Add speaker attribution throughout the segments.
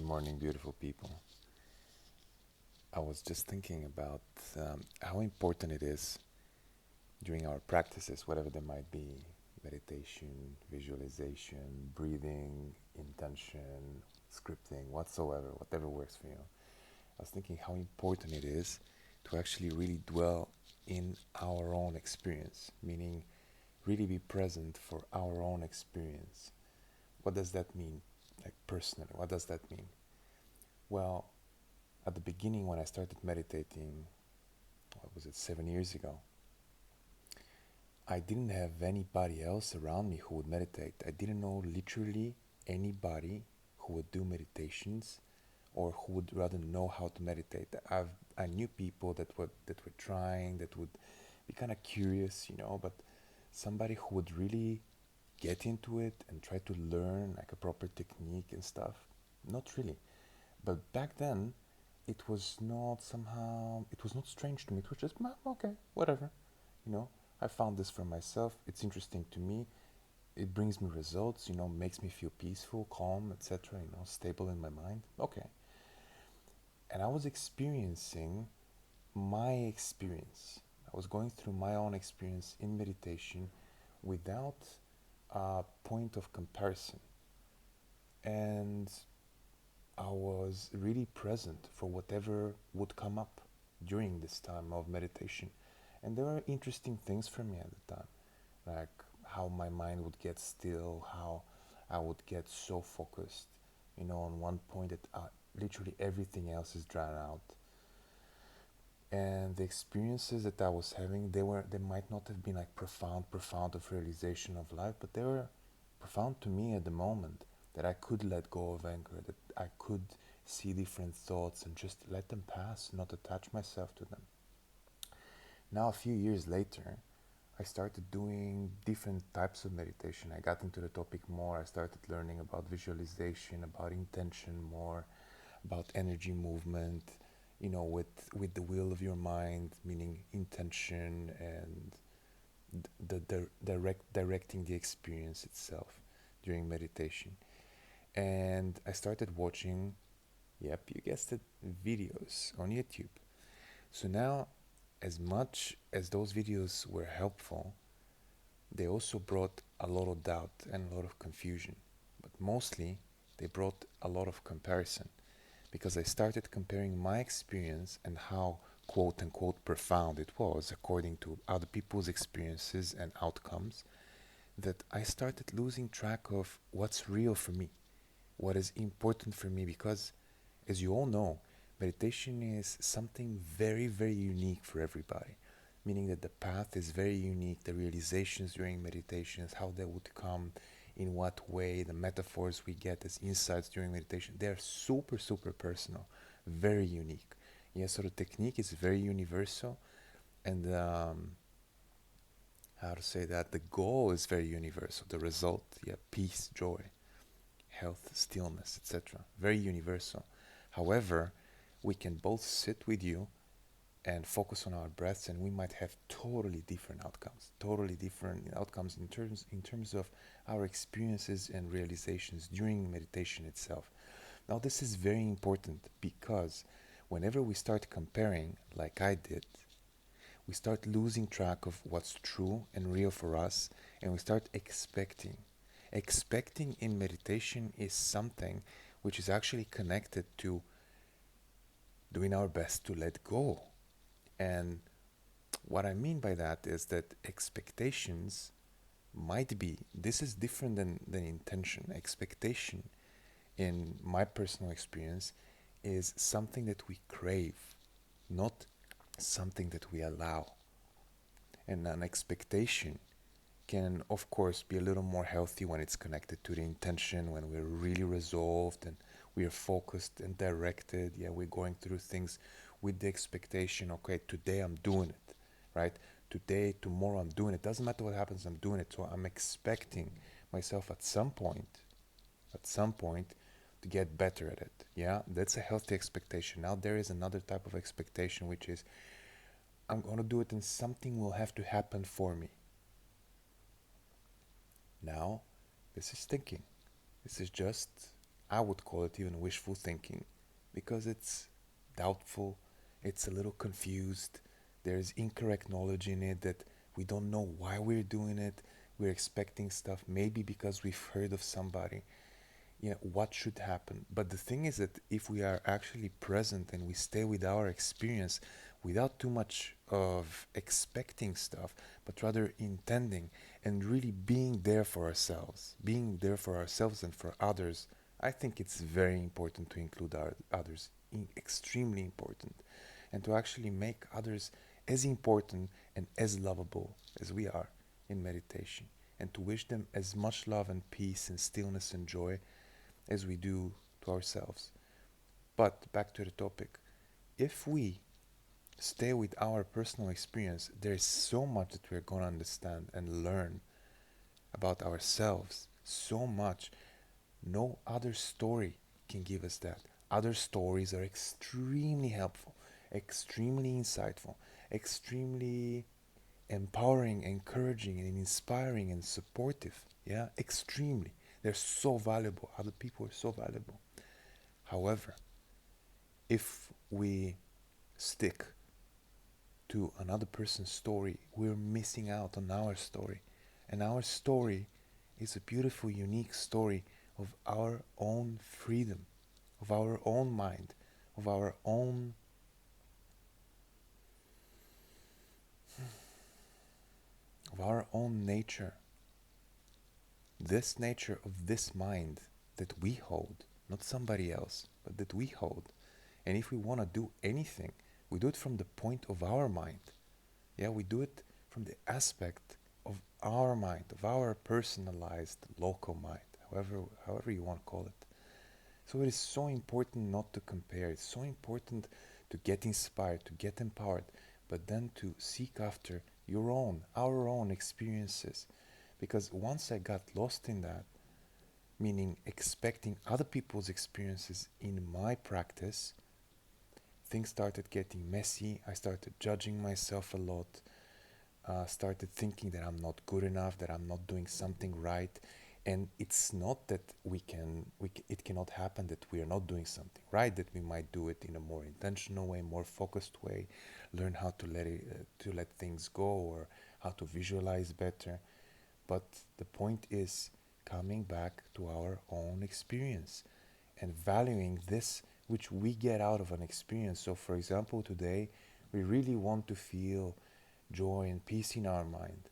Speaker 1: morning, beautiful people. I was just thinking about how important it is during our practices, whatever they might be meditation, visualization, breathing, intention, scripting, whatsoever, whatever works for you. I was thinking how important it is to actually really dwell in our own experience, meaning really be present for our own experience. What does that mean? Like personally, what does that mean? Well, at the beginning, when I started meditating, what was it, 7 years ago, I didn't have anybody else around me who would meditate. I didn't know literally anybody who would do meditations or who would rather know how to meditate. I knew people that were trying, that would be kind of curious, but somebody who would really get into it and try to learn like a proper technique and stuff. Not really. But back then, it was not strange to me. It was just, okay, whatever. You know, I found this for myself. It's interesting to me. It brings me results, makes me feel peaceful, calm, etc., stable in my mind. Okay. And I was experiencing my experience. I was going through my own experience in meditation without a point of comparison. And I was really present for whatever would come up during this time of meditation. And there were interesting things for me at the time, like how my mind would get still, how I would get so focused, on one point that literally everything else is drowned out. And the experiences that I was having, they might not have been like profound of realization of life, but they were profound to me at the moment, that I could let go of anger, that I could see different thoughts and just let them pass, not attach myself to them. Now, a few years later, I started doing different types of meditation. I got into the topic more. I started learning about visualization, about intention more, about energy movement, with the will of your mind, meaning intention and directing the experience itself during meditation. And I started watching, yep, you guessed it, videos on YouTube. So now, as much as those videos were helpful, they also brought a lot of doubt and a lot of confusion. But mostly, they brought a lot of comparison, because I started comparing my experience and how quote unquote profound it was according to other people's experiences and outcomes, that I started losing track of what's real for me, what is important for me, because as you all know, meditation is something very, very unique for everybody, meaning that the path is very unique, the realizations during meditations, how they would come, in what way, the metaphors we get as insights during meditation, they're super, super personal, very unique. Yeah, so the technique is very universal, and how to say that, the goal is very universal, the result, yeah, peace, joy, health, stillness, etc. Very universal. However, we can both sit with you and focus on our breaths, and we might have totally different outcomes in terms of our experiences and realizations during meditation itself. Now, this is very important, because whenever we start comparing, like I did, we start losing track of what's true and real for us, and we start expecting. Expecting in meditation is something which is actually connected to doing our best to let go. And what I mean by that is that expectations might be, this is different than intention. Expectation, in my personal experience, is something that we crave, not something that we allow. And an expectation can, of course, be a little more healthy when it's connected to the intention, when we're really resolved and we are focused and directed. Yeah, we're going through things with the expectation, okay, today I'm doing it, right? Today, tomorrow I'm doing it. Doesn't matter what happens, I'm doing it. So I'm expecting myself at some point, to get better at it. Yeah, that's a healthy expectation. Now there is another type of expectation, which is I'm going to do it and something will have to happen for me. Now, this is thinking. This is just I would call it even wishful thinking because it's doubtful, it's a little confused, there's incorrect knowledge in it that we don't know why we're doing it. We're expecting stuff maybe because we've heard of somebody, what should happen. But the thing is that if we are actually present and we stay with our experience without too much of expecting stuff, but rather intending and really being there for ourselves, being there for ourselves and for others, I think it's very important to include our others, extremely important, and to actually make others as important and as lovable as we are in meditation, and to wish them as much love and peace and stillness and joy as we do to ourselves. But back to the topic, if we stay with our personal experience, there's so much that we're going to understand and learn about ourselves. So much. No other story can give us that. Other stories are extremely helpful, extremely insightful, extremely empowering, encouraging, and inspiring and supportive. Yeah, extremely. They're so valuable. Other people are so valuable. However, if we stick to another person's story, we're missing out on our story. And our story is a beautiful, unique story of our own freedom, of our own mind, of our own nature. This nature of this mind that we hold, not somebody else, but that we hold. And if we want to do anything, we do it from the point of our mind. Yeah, we do it from the aspect of our mind, of our personalized local mind, however you want to call it. So it is so important not to compare. It's so important to get inspired, to get empowered, but then to seek after our own experiences. Because once I got lost in that, meaning expecting other people's experiences in my practice, things started getting messy. I started judging myself a lot. Started thinking that I'm not good enough, that I'm not doing something right. And it's not that it cannot happen that we are not doing something right, that we might do it in a more intentional way, more focused way, learn how to let things go, or how to visualize better. But the point is coming back to our own experience and valuing this which we get out of an experience. So, for example, today we really want to feel joy and peace in our mind.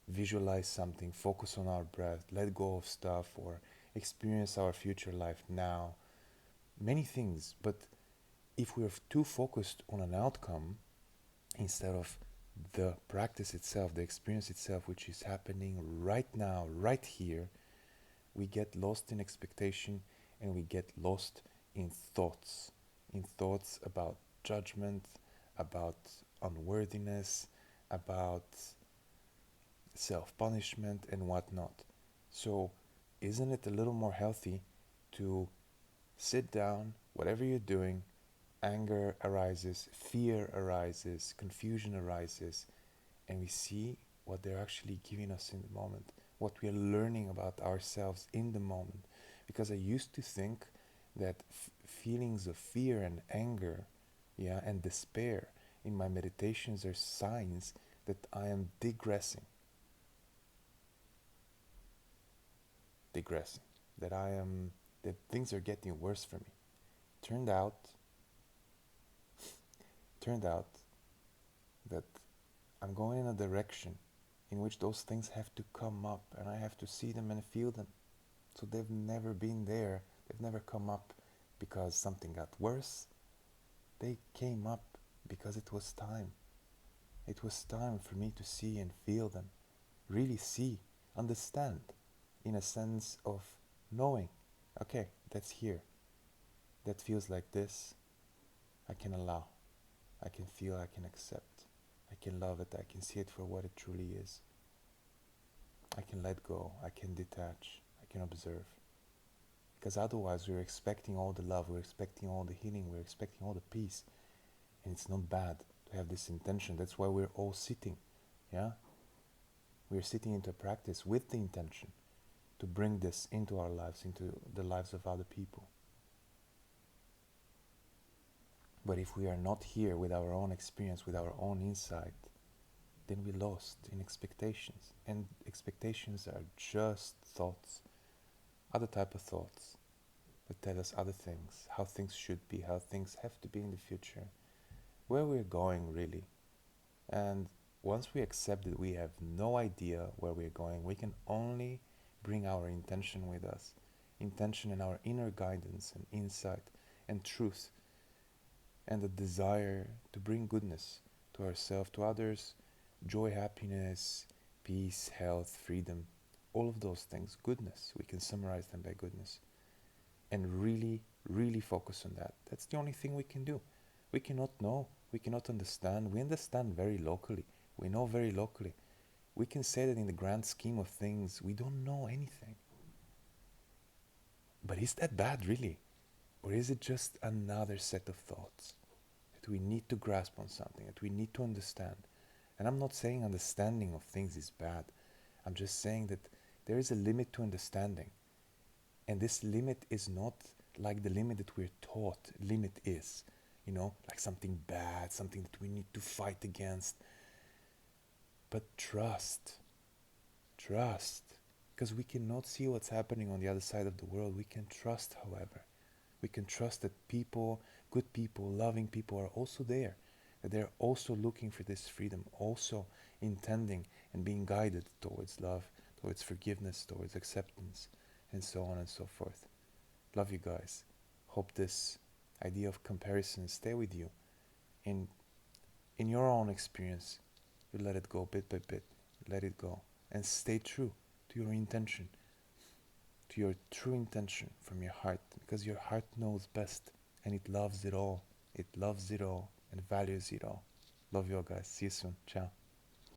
Speaker 1: Visualize something, focus on our breath, let go of stuff, or experience our future life now. Many things, but if we're too focused on an outcome instead of the practice itself, the experience itself, which is happening right now, right here, we get lost in expectation and we get lost in thoughts about judgment, about unworthiness, about self punishment, and whatnot. So, isn't it a little more healthy to sit down, whatever you're doing, anger arises, fear arises, confusion arises, and we see what they're actually giving us in the moment, what we are learning about ourselves in the moment. Because I used to think that feelings of fear and anger, yeah, and despair in my meditations are signs that I am digressing, that things are getting worse for me. Turned out, turned out that I'm going in a direction in which those things have to come up and I have to see them and feel them. So they've never been there, they've never come up because something got worse. They came up because it was time. It was time for me to see and feel them, really see, understand, in a sense of knowing, okay, that's here, that feels like this, I can allow, I can feel, I can accept, I can love it, I can see it for what it truly is. I can let go, I can detach, I can observe. Because otherwise we're expecting all the love, we're expecting all the healing, we're expecting all the peace. And it's not bad to have this intention. That's why we're all sitting. Yeah? We're sitting into practice with the intention. to bring this into our lives, into the lives of other people. But if we are not here with our own experience, with our own insight, then we lost in expectations. And expectations are just thoughts, other type of thoughts that tell us other things, how things should be, how things have to be in the future, where we're going really. And once we accept that we have no idea where we're going, we can only bring our intention with us, intention and our inner guidance and insight and truth and the desire to bring goodness to ourselves, to others, joy, happiness, peace, health, freedom, all of those things, goodness. We can summarize them by goodness and really, really focus on that. That's the only thing we can do. We cannot know, we cannot understand. We understand very locally, we know very locally. We can say that in the grand scheme of things, we don't know anything. But is that bad, really? Or is it just another set of thoughts that we need to grasp on something, that we need to understand? And I'm not saying understanding of things is bad. I'm just saying that there is a limit to understanding. And this limit is not like the limit that we're taught limit is. You know, like something bad, something that we need to fight against. But trust. Trust. Because we cannot see what's happening on the other side of the world. We can trust, however. We can trust that people, good people, loving people are also there. That they're also looking for this freedom, also intending and being guided towards love, towards forgiveness, towards acceptance, and so on and so forth. Love you guys. Hope this idea of comparison stay with you. In your own experience, you let it go bit by bit. Let it go. And stay true to your intention, to your true intention from your heart, because your heart knows best and it loves it all. It loves it all and values it all. Love you all, guys. See you soon. Ciao.